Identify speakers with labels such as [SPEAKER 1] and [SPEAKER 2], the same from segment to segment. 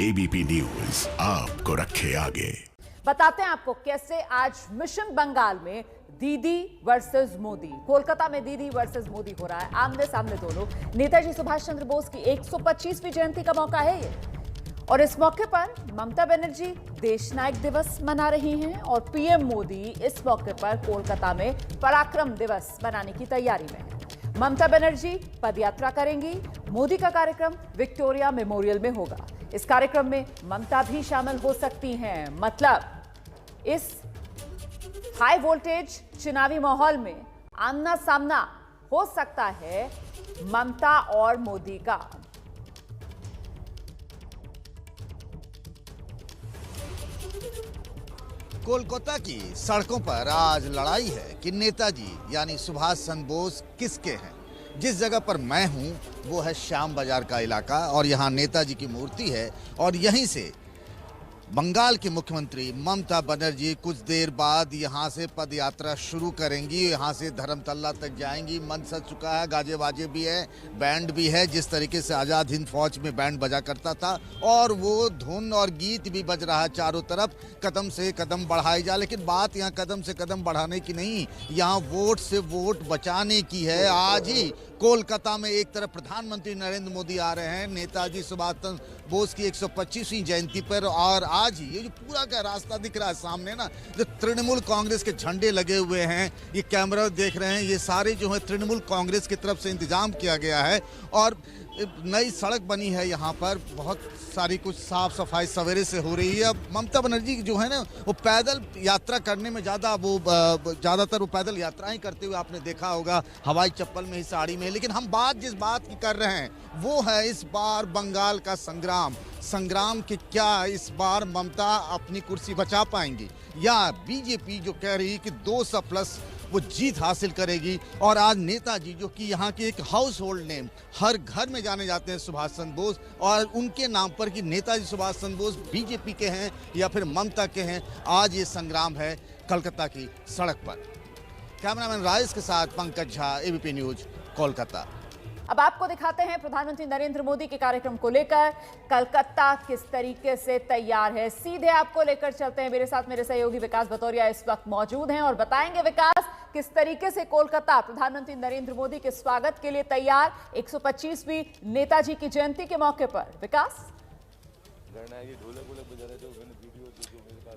[SPEAKER 1] ABP news आपको रखे आगे।
[SPEAKER 2] बताते हैं आपको कैसे आज मिशन बंगाल में दीदी वर्सेस मोदी, कोलकाता में दीदी वर्सेस मोदी हो रहा है। आमने सामने दोनों। नेताजी सुभाष चंद्र बोस की 125वीं जयंती का मौका है ये, और इस मौके पर ममता बनर्जी देश नायक दिवस मना रही हैं और पीएम मोदी इस मौके पर कोलकाता में पराक्रम दिवस मनाने की तैयारी में है। ममता बनर्जी पदयात्रा करेंगी। मोदी का कार्यक्रम विक्टोरिया मेमोरियल में होगा। इस कार्यक्रम में ममता भी शामिल हो सकती हैं। मतलब इस हाई वोल्टेज चुनावी माहौल में आमना सामना हो सकता है ममता और मोदी का।
[SPEAKER 3] कोलकाता की सड़कों पर आज लड़ाई है कि नेताजी यानी सुभाष चंद्र बोस किसके हैं। जिस जगह पर मैं हूं वो है श्याम बाजार का इलाका और यहां नेताजी की मूर्ति है और यहीं से बंगाल की मुख्यमंत्री ममता बनर्जी कुछ देर बाद यहां से पद यात्रा शुरू करेंगी। यहां से धर्मतल्ला तक जाएंगी। मंच सज चुका है, गाजे बाजे भी है, बैंड भी है। जिस तरीके से आज़ाद हिंद फौज में बैंड बजा करता था और वो धुन और गीत भी बज रहा है चारों तरफ। कदम से कदम बढ़ाई जा, लेकिन बात यहाँ कदम से कदम बढ़ाने की नहीं, यहाँ वोट से वोट बचाने की है। आज ही कोलकाता में एक तरफ प्रधानमंत्री नरेंद्र मोदी आ रहे हैं नेताजी सुभाष चंद्र बोस की 125वीं जयंती पर, और आज ही ये जो पूरा का रास्ता दिख रहा है सामने ना, जो तृणमूल कांग्रेस के झंडे लगे हुए हैं, ये कैमरा देख रहे हैं, ये सारे जो है तृणमूल कांग्रेस की तरफ से इंतजाम किया गया है। और नई सड़क बनी है यहाँ पर, बहुत सारी कुछ साफ सफाई सवेरे से हो रही है। अब ममता बनर्जी जो है ना वो पैदल यात्रा करने में ज़्यादातर वो पैदल यात्रा ही करते हुए आपने देखा होगा, हवाई चप्पल में ही, साड़ी में। लेकिन हम बात जिस बात की कर रहे हैं वो है इस बार बंगाल का संग्राम कि क्या इस बार ममता अपनी कुर्सी बचा पाएंगी या बीजेपी जो कह रही है कि 200+ वो जीत हासिल करेगी। और आज नेताजी जो कि यहाँ के एक हाउस होल्ड नेम, हर घर में जाने जाते हैं सुभाष चंद्र बोस, और उनके नाम पर कि नेताजी सुभाष चंद्र बोस बीजेपी के हैं या फिर ममता के हैं, आज ये संग्राम है कलकत्ता की सड़क पर। कैमरामैन राजेश के साथ पंकज झा, एबीपी न्यूज, कोलकाता।
[SPEAKER 2] अब आपको दिखाते हैं प्रधानमंत्री नरेंद्र मोदी के कार्यक्रम को लेकर कलकत्ता किस तरीके से तैयार है। सीधे आपको लेकर चलते हैं। मेरे साथ मेरे सहयोगी विकास भतौरिया इस वक्त मौजूद हैं और बताएंगे विकास किस तरीके से कोलकाता प्रधानमंत्री नरेंद्र मोदी के स्वागत के लिए तैयार 125वीं नेताजी की जयंती के मौके पर। विकास।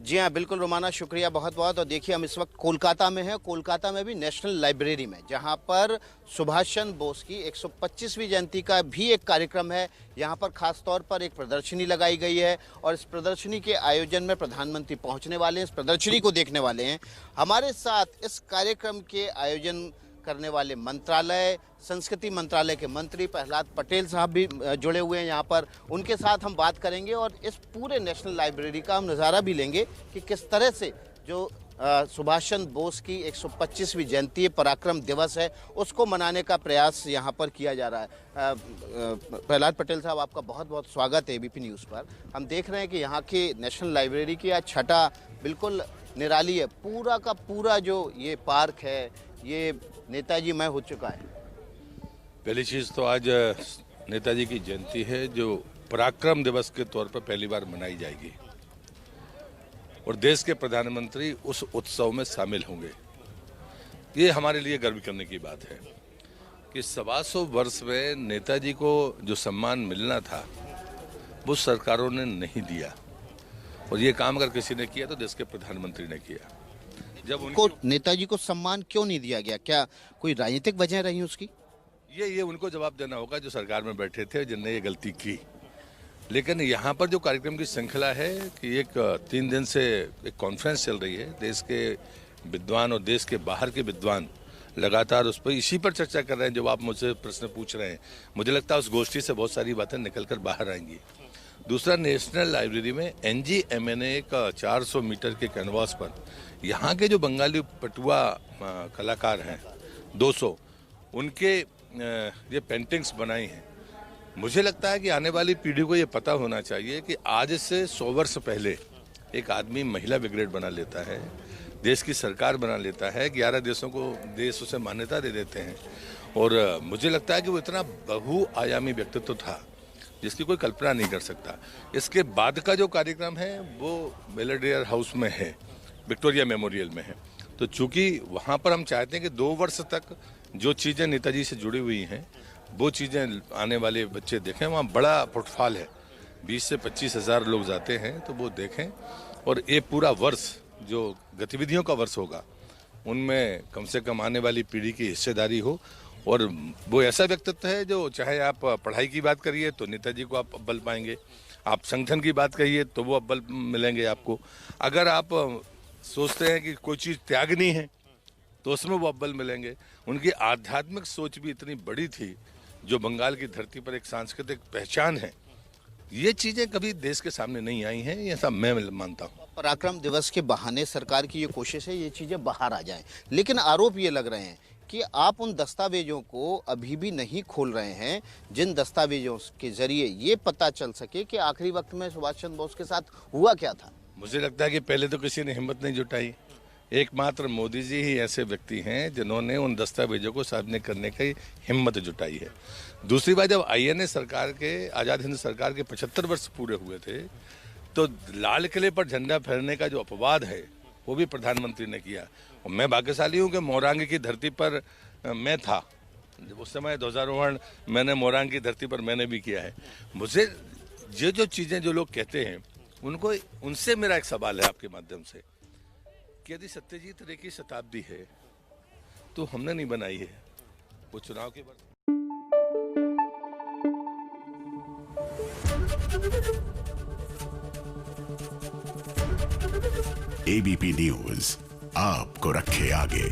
[SPEAKER 4] जी हाँ, बिल्कुल रोमाना, शुक्रिया बहुत बहुत। और देखिए हम इस वक्त कोलकाता में हैं। कोलकाता में भी नेशनल लाइब्रेरी में, जहाँ पर सुभाष चंद्र बोस की 125वीं जयंती का भी एक कार्यक्रम है। यहाँ पर खास तौर पर एक प्रदर्शनी लगाई गई है और इस प्रदर्शनी के आयोजन में प्रधानमंत्री पहुँचने वाले हैं, इस प्रदर्शनी को देखने वाले हैं। हमारे साथ इस कार्यक्रम के आयोजन करने वाले मंत्रालय, संस्कृति मंत्रालय के मंत्री प्रहलाद पटेल साहब भी जुड़े हुए हैं यहाँ पर। उनके साथ हम बात करेंगे और इस पूरे नेशनल लाइब्रेरी का हम नज़ारा भी लेंगे कि किस तरह से जो सुभाष चंद्र बोस की 125वीं जयंती पराक्रम दिवस है उसको मनाने का प्रयास यहाँ पर किया जा रहा है। प्रहलाद पटेल साहब, आपका बहुत बहुत स्वागत है एबीपी न्यूज़ पर। हम देख रहे हैं कि यहाँ की नेशनल लाइब्रेरी की आज छठा बिल्कुल निराली है। पूरा का पूरा जो ये पार्क है, ये नेताजी में हो चुका है।
[SPEAKER 5] पहली चीज़ तो आज नेताजी की जयंती है जो पराक्रम दिवस के तौर पर पहली बार मनाई जाएगी और देश के प्रधानमंत्री उस उत्सव में शामिल होंगे। ये हमारे लिए गर्व करने की बात है कि 125 वर्ष में नेताजी को जो सम्मान मिलना था वो सरकारों ने नहीं दिया, और ये काम अगर किसी ने किया तो देश के प्रधानमंत्री ने किया। जब उनको
[SPEAKER 4] नेताजी को सम्मान क्यों नहीं दिया गया, क्या कोई राजनीतिक वजह रही उसकी?
[SPEAKER 5] ये उनको जवाब देना होगा जो सरकार में बैठे थे, जिनने ये गलती की। लेकिन यहाँ पर जो कार्यक्रम की श्रृंखला है कि एक 3 दिन से एक कॉन्फ्रेंस चल रही है, देश के विद्वान और देश के बाहर के विद्वान लगातार उस पर इसी पर चर्चा कर रहे हैं। जब आप मुझसे प्रश्न पूछ रहे हैं, मुझे लगता है उस गोष्ठी से बहुत सारी बातें निकल कर बाहर आएंगी। दूसरा, नेशनल लाइब्रेरी में NGMNA का 400 मीटर के कैनवास पर यहाँ के जो बंगाली पटुआ कलाकार हैं 200, उनके ये पेंटिंग्स बनाई हैं। मुझे लगता है कि आने वाली पीढ़ी को ये पता होना चाहिए कि आज से 100 वर्ष पहले एक आदमी महिला ब्रिगेड बना लेता है, देश की सरकार बना लेता है, 11 देशों को देश उसे मान्यता दे देते हैं, और मुझे लगता है कि वो इतना बहुआयामी व्यक्तित्व था। जिसकी कोई कल्पना नहीं कर सकता। इसके बाद का जो कार्यक्रम है वो बेल्वेडेयर हाउस में है, विक्टोरिया मेमोरियल में है। तो चूंकि वहाँ पर हम चाहते हैं कि 2 वर्ष तक जो चीज़ें नेताजी से जुड़ी हुई हैं वो चीज़ें आने वाले बच्चे देखें। वहाँ बड़ा फुटफॉल है, 20 से 25 हज़ार लोग जाते हैं, तो वो देखें। और ये पूरा वर्ष जो गतिविधियों का वर्ष होगा उनमें कम से कम आने वाली पीढ़ी की हिस्सेदारी हो। और वो ऐसा व्यक्तित्व है जो चाहे आप पढ़ाई की बात करिए तो नेताजी को आप अव्वल पाएंगे, आप संगठन की बात करिए तो वो अव्वल मिलेंगे आपको। अगर आप सोचते हैं कि कोई चीज़ त्यागनी है तो उसमें वो अव्वल मिलेंगे। उनकी आध्यात्मिक सोच भी इतनी बड़ी थी, जो बंगाल की धरती पर एक सांस्कृतिक पहचान है। ये चीज़ें कभी देश के सामने नहीं आई हैं, ये सब मैं मानता हूँ।
[SPEAKER 4] पराक्रम दिवस के बहाने सरकार की ये कोशिश है ये चीज़ें बाहर आ जाएं, लेकिन आरोप ये लग रहे हैं कि आप उन दस्तावेजों को अभी भी नहीं खोल रहे हैं जिन दस्तावेजों के जरिए ये पता चल सके कि आखिरी वक्त में सुभाष चंद्र बोस के साथ हुआ क्या था।
[SPEAKER 5] मुझे लगता है कि पहले तो किसी ने हिम्मत नहीं जुटाई। एकमात्र मोदी जी ही ऐसे व्यक्ति हैं जिन्होंने उन दस्तावेजों को सार्वजनिक करने की हिम्मत जुटाई है। दूसरी बात, जब INA सरकार के, आज़ाद हिंद सरकार के 75 वर्ष पूरे हुए थे तो लाल किले पर झंडा फहराने का जो अपवाद है वो भी प्रधानमंत्री ने किया। और मैं भाग्यशाली हूँ कि मोरंग की धरती पर मैं था, उस समय ध्वजारोहण मैंने मोरंग की धरती पर मैंने भी किया है। मुझे ये जो चीज़ें जो लोग कहते हैं उनको, उनसे मेरा एक सवाल है आपके माध्यम से कि यदि सत्यजीत रे की शताब्दी है तो हमने नहीं बनाई है, वो चुनाव के बाद।
[SPEAKER 1] ABP न्यूज आपको रखे आगे।